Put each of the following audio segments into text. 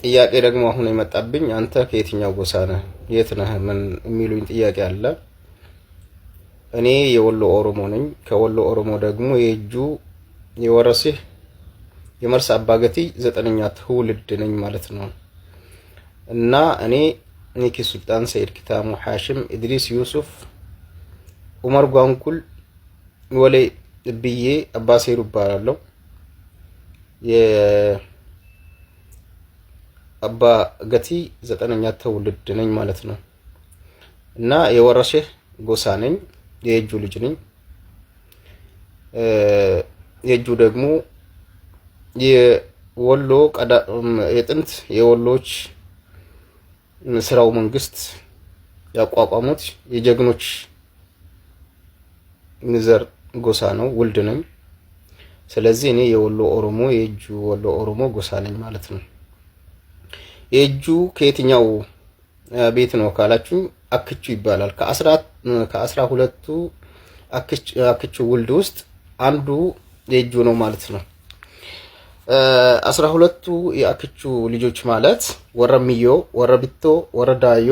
ጥያቄ ደግሞ አሁን የመጣብኝ አንተ ከየትኛው ጎሳ ነህ የት ነህ ምን የሚሉኝ ጥያቄ አለ። እኔ የወሎ ኦሮሞ ነኝ። ከወሎ ኦሮሞ ደግሞ የእጁ የወረሲህ የመርሳ አባገቲ 9ኛ ትውልድ ነኝ ማለት ነው። እና እኔ ኒኪ ሱልጣን ሰይድ ኪታሙ ሐሽም ኢድሪስ ዩሱፍ ዑመር ጓንኩል ወሌ ብዬ አባሴሩ እባላለሁ። የአባ ገቲ 9ኛ ትውልድ ነኝ ማለት ነው። እና የወረሲህ ጎሳ ነኝ። የእጁ ልጅ ነኝ። የእጁ ደግሞ የወሎ የጥንት የወሎች ስራው መንግስት ያቋቋሙት የጀግኖች ንዘር ጎሳ ነው። ውልድ ነኝ። ስለዚህ እኔ የወሎ ኦሮሞ የእጁ ወሎ ኦሮሞ ጎሳ ነኝ ማለት ነው። የእጁ ከየትኛው ቤት ነው ካላችሁ አክቹ ይባላል። ከ12ቱ አክቹ ውልድ ውስጥ አንዱ የእጁ ነው ማለት ነው። 12ቱ የአክቹ ልጆች ማለት ወረሚዮ፣ ወረቢቶ፣ ወረዳዮ፣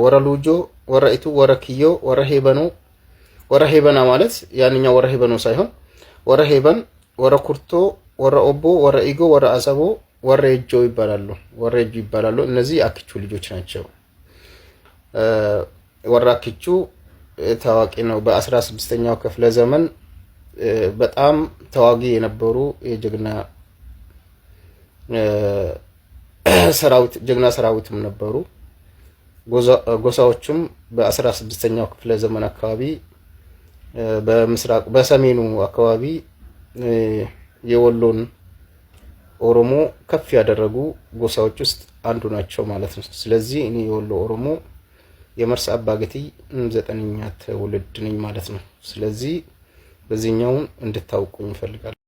ወረሉጆ፣ ወረኢቱ፣ ወረክዮ፣ ወረሄበኖ፣ ወረሄበና ማለት ያንኛው ወረሄበኖ ሳይሆን ወረሄበን፣ ወረኩርቶ፣ ወረኦቦ፣ ወረኢጎ፣ ወረአሰቦ፣ ወረእጆ ይባላሉ። እነዚህ አክቹ ልጆች ናቸው። ወራክቹ ታዋቂ ነው። በ16ኛው ክፍለ ዘመን በጣም ተዋጊ የነበሩ የጀግና ሰራዊትም ነበሩ። ጎሳዎቹም በ16ኛው ክፍለ ዘመን አካባቢ በሰሜኑ አካባቢ የወሎን ኦሮሞ ከፍ ያደረጉ ጎሳዎች ውስጥ አንዱ ናቸው ማለት ነው። ስለዚህ እኔ የወሎ ኦሮሞ የመርሳ አባገቲ 9ኛ ትውልድ ነኝ ማለት ነው። ስለዚህ በዚህኛው እንድታውቁኝ እፈልጋለሁ።